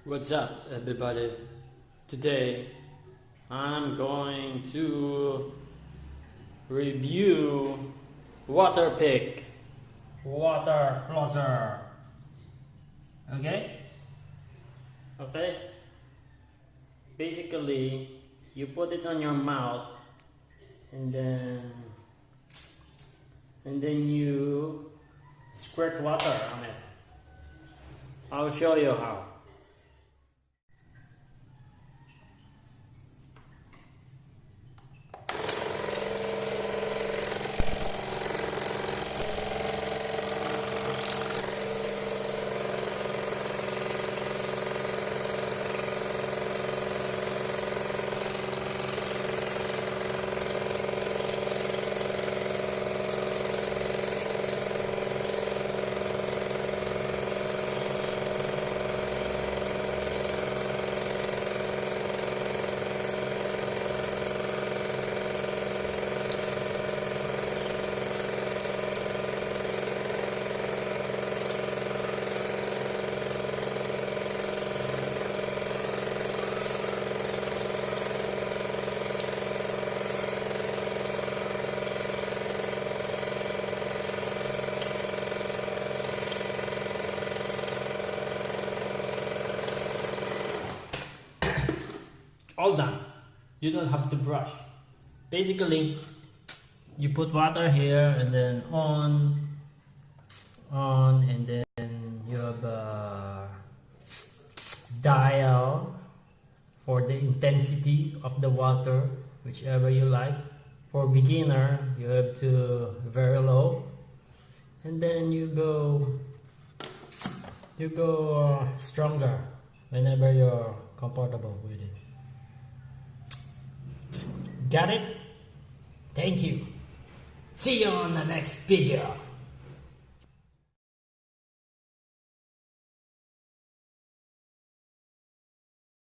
What's up, everybody? Today I'm going to review waterpik water flosser. Okay. Basically, you put it on your mouth and then you squirt water on it. I'll show you how. All done. You don't have to brush. Basically, you put water here and then on, and then you have a dial for the intensity of the water, whichever you like. For beginner, you have to very low, and then you go stronger whenever you're comfortable with it. Got it? Thank you. See you on the next video.